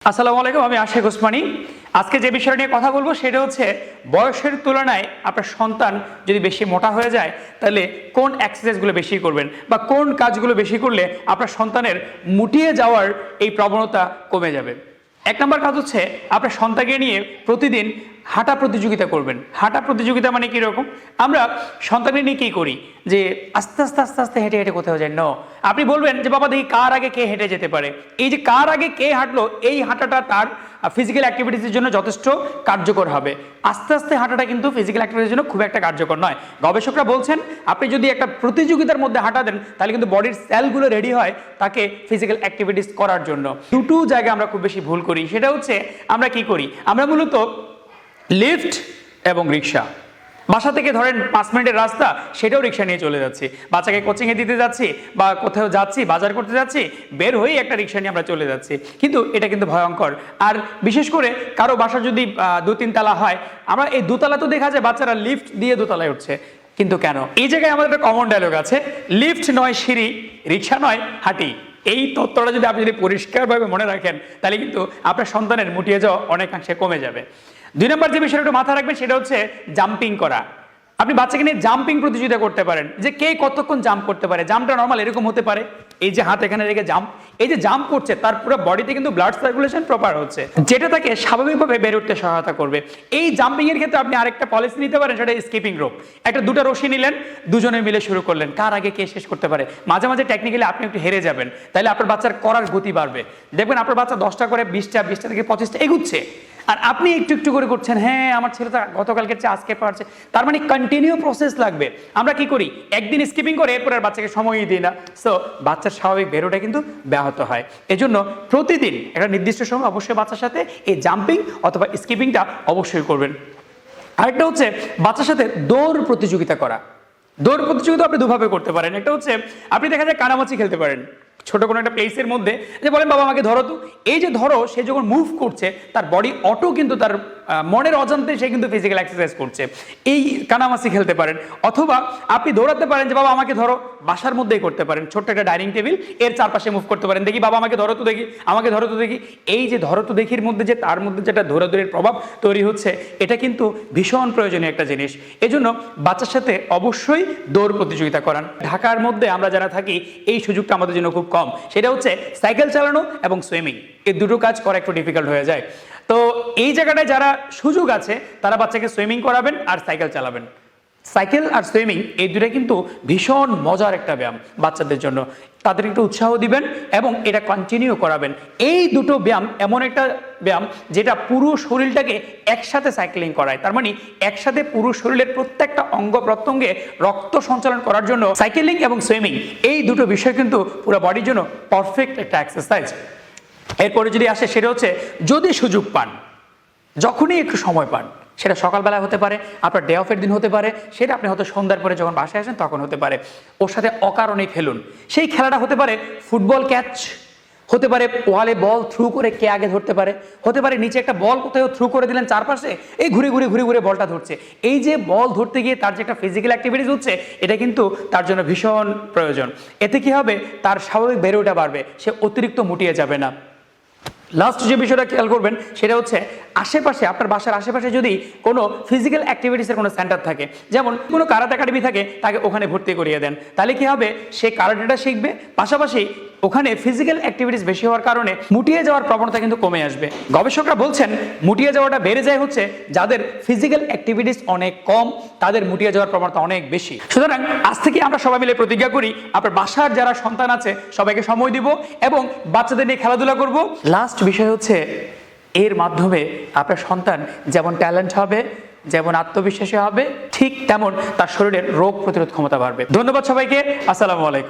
আসসালামু আলাইকুম, আমি আশিক ওসমানী। আজকে যে বিষয় নিয়ে কথা বলবো সেটা হচ্ছে বয়সের তুলনায় আপনার সন্তান যদি বেশি মোটা হয়ে যায় তাহলে কোন এক্সারসাইজগুলো বেশি করবেন বা কোন কাজগুলো বেশি করলে আপনার সন্তানের মুটিয়ে যাওয়ার এই প্রবণতা কমে যাবে। এক নম্বর কাজ হচ্ছে আপনার সন্তানকে নিয়ে প্রতিদিন হাঁটা প্রতিযোগিতা করবেন। হাঁটা প্রতিযোগিতা মানে কীরকম? আমরা সন্তানকে নিয়ে কী করি যে আস্তে আস্তে আস্তে আস্তে হেঁটে হেঁটে কোথাও যায়। আপনি বলবেন যে বাবা দেখি কার আগে কে হেঁটে যেতে পারে। এই যে কার আগে কে হাঁটলো, এই হাঁটাটা তার ফিজিক্যাল অ্যাক্টিভিটিসের জন্য যথেষ্ট কার্যকর হবে। আস্তে আস্তে হাঁটাটা কিন্তু ফিজিক্যাল অ্যাক্টিভিটির জন্য খুব একটা কার্যকর নয়। গবেষকরা বলছেন আপনি যদি একটা প্রতিযোগিতার মধ্যে হাঁটা দেন তাহলে কিন্তু বডির সেলগুলো রেডি হয় তাকে ফিজিক্যাল অ্যাক্টিভিটিস করার জন্য। দুটো জায়গায় আমরা খুব বেশি ভুল করি, সেটা হচ্ছে আমরা কি করি, আমরা মূলত লিফট এবং রিক্সা। বাসা থেকে ধরেন 5 মিনিটের রাস্তা, সেটাও রিক্সা নিয়ে চলে যাচ্ছি। বাচ্চাকে কোচিংয়ে দিতে যাচ্ছি বা কোথাও যাচ্ছি, বাজার করতে যাচ্ছি, বের হয়েই একটা রিক্সা নিয়ে আমরা চলে যাচ্ছি। কিন্তু এটা কিন্তু ভয়ঙ্কর। আর বিশেষ করে কারো বাসা যদি 2-3 তলা হয়, আমরা এই 2 তলা তো দেখা যায় বাচ্চারা লিফট দিয়ে 2 তলায় উঠছে। কিন্তু কেন? এই জায়গায় আমাদের একটা কমন ডায়লগ আছে, লিফট নয় সিঁড়ি, রিক্সা নয় হাঁটি। এই তথ্যটা যদি আপনি পরিষ্কারভাবে মনে রাখেন তাহলে কিন্তু আপনার সন্তানের মুটিয়ে যাওয়া অনেকাংশে কমে যাবে। 2 নম্বর যে বিষয়টা একটু মাথায় রাখবেন সেটা হচ্ছে জাম্পিং করা। আপনি বাচ্চাকে নিয়ে জাম্পিং প্রতিযোগিতা করতে পারেন, যে কে কতক্ষণ জাম্প করতে পারে। জাম্পটা নর্মাল এরকম হতে পারে, এই যে হাত এখানে রেখে জাম্প, এই যে জাম্প করছে তার পুরো বডিতে কিন্তু ব্লাড সার্কুলেশন প্রপার হচ্ছে, যেটা তাকে স্বাভাবিকভাবে বেড়ে উঠতে সহায়তা করবে। এই জাম্পিং এর ক্ষেত্রে আপনি আরেকটা পলিসি নিতে পারেন, সেটা স্কিপিং রোপ। একটা 2টা রশি নিলেন, দুজনে মিলে শুরু করলেন, কার আগে কে শেষ করতে পারে। মাঝে মাঝে টেকনিক্যালি আপনি একটু হেরে যাবেন, তাহলে আপনার বাচ্চার করার গতি বাড়বে। দেখবেন আপনার বাচ্চা 10টা করে 20টা থেকে 25টা এগুচ্ছে, আর আপনি একটু একটু করে করছেন। হ্যাঁ, আমার ছেলে তো গতকালকে চেয়ে আজকে পারছে। তার মানে কন্টিনিউ প্রসেস লাগবে। আমরা কি করি, একদিন স্কিপিং করে এরপর আর বাচ্চাকে সময়ই দিই না। সো বাচ্চার স্বাভাবিক বেরোটা কিন্তু ব্যাহত হয়। এজন্য প্রতিদিন একটা নির্দিষ্ট সময় অবশ্যই বাচ্চার সাথে এই জাম্পিং অথবা স্কিপিংটা অবশ্যই করবেন। আরেকটা হচ্ছে বাচ্চার সাথে দৌড় প্রতিযোগিতা করা। দৌড় প্রতিযোগিতা আপনি দুভাবে করতে পারেন। একটা হচ্ছে আপনি দেখা যায় কানামাছি খেলতে পারেন ছোট কোনো একটা প্লেসের মধ্যে, যে বলেন বাবা আমাকে ধরো তো। এই যে ধরো, সে যখন মুভ করছে তার বডি অটো কিন্তু তার মনের অজান্তে সে কিন্তু ফিজিক্যাল এক্সারসাইজ করছে। এই কানামাছি খেলতে পারেন। অথবা আপনি দৌড়াতে পারেন, যে বাবা আমাকে ধরো, বাসার মধ্যেই করতে পারেন। ছোট্ট একটা ডাইনিং টেবিল, এর চারপাশে মুভ করতে পারেন, দেখি বাবা আমাকে ধরো তো দেখি, আমাকে ধরো তো দেখি। এই যে ধরো তো দেখির মধ্যে যে তার মধ্যে যেটা দৌড়াদৌড়ির প্রভাব তৈরি হচ্ছে, এটা কিন্তু ভীষণ প্রয়োজনীয় একটা জিনিস। এজন্য বাচ্চার সাথে অবশ্যই দৌড় প্রতিযোগিতা করান। ঢাকার মধ্যে আমরা যারা থাকি এই সুযোগটা আমাদের জন্য খুব কম। সেটা হচ্ছে সাইকেল চালানো এবং সুইমিং। এই দুটো কাজ করা একটু ডিফিকাল্ট হয়ে যায়। তো এই জায়গাটায় যারা সুযোগ আছে তারা বাচ্চাকে সুইমিং করাবেন আর সাইকেল চালাবেন। সাইকেল আর সুইমিং এই দুটো কিন্তু ভীষণ মজার একটা ব্যায়াম বাচ্চাদের জন্য। তাদের একটু উৎসাহ দিবেন এবং এটা কন্টিনিউ করাবেন। এই দুটো ব্যায়াম এমন একটা ব্যায়াম যেটা পুরো শরীরটাকে একসাথে সাইক্লিং করায়। তার মানে একসাথে পুরো শরীরের প্রত্যেকটা অঙ্গ প্রত্যঙ্গে রক্ত সঞ্চালন করার জন্য সাইকেলিং এবং সুইমিং এই দুটো বিষয় কিন্তু পুরো বডির জন্য পারফেক্ট একটা এক্সারসাইজ। এরপরে যদি আসে সেটা হচ্ছে যদি সুযোগ পান, যখনই একটু সময় পান, সেটা সকালবেলা হতে পারে, আপনার ডে অফের দিন হতে পারে, সেটা আপনি হয়তো সন্ধ্যার পরে যখন বাসায় আসেন তখন হতে পারে, ওর সাথে অকারণেই খেলুন। সেই খেলাটা হতে পারে ফুটবল ক্যাচ, হতে পারে ওয়ালে বল থ্রু করে কে আগে ধরতে পারে, হতে পারে নিচে একটা বল কোথাও থ্রু করে দিলেন চারপাশে, এই ঘুরে ঘুরে ঘুরে ঘুরে বলটা ধরছে। এই যে বল ধরতে গিয়ে তার যে একটা ফিজিক্যাল অ্যাক্টিভিটিস হচ্ছে, এটা কিন্তু তার জন্য ভীষণ প্রয়োজন। এতে কি হবে, তার স্বাভাবিক বেড়ে ওঠা বাড়বে, সে অতিরিক্ত মুটিয়ে যাবে না। লাস্ট যে বিষয়টা খেয়াল করবেন সেটা হচ্ছে আশেপাশে, আপনার বাসার আশেপাশে যদি কোনো ফিজিক্যাল অ্যাক্টিভিটিসের কোনো সেন্টার থাকে, যেমন কোনো কারাতে একাডেমি থাকে, তাকে ওখানে ভর্তি করিয়ে দেন। তাহলে কি হবে, সে কারাটেটা শিখবে, পাশাপাশি ওখানে ফিজিক্যাল অ্যাক্টিভিটিস বেশি হওয়ার কারণে মুটিয়ে যাওয়ার প্রবণতা কিন্তু কমে আসবে। গবেষকরা বলছেন মুটিয়ে যাওয়াটা বেড়ে যায় হচ্ছে যাদের ফিজিক্যাল অ্যাক্টিভিটিস অনেক কম, তাদের মুটিয়ে যাওয়ার প্রবণতা অনেক বেশি। সুতরাং আজ থেকে আমরা সবাই মিলে প্রতিজ্ঞা করি, আপনার বাসার যারা সন্তান আছে সবাইকে সময় দিব এবং বাচ্চাদের নিয়ে খেলাধুলা করব। লাস্ট বিষয় হচ্ছে এর মাধ্যমে আপনার সন্তান যেমন ট্যালেন্ট হবে, যেমন আত্মবিশ্বাসী হবে, ঠিক তেমন তার শরীরের রোগ প্রতিরোধ ক্ষমতা বাড়বে। ধন্যবাদ সবাইকে। আসসালামু আলাইকুম।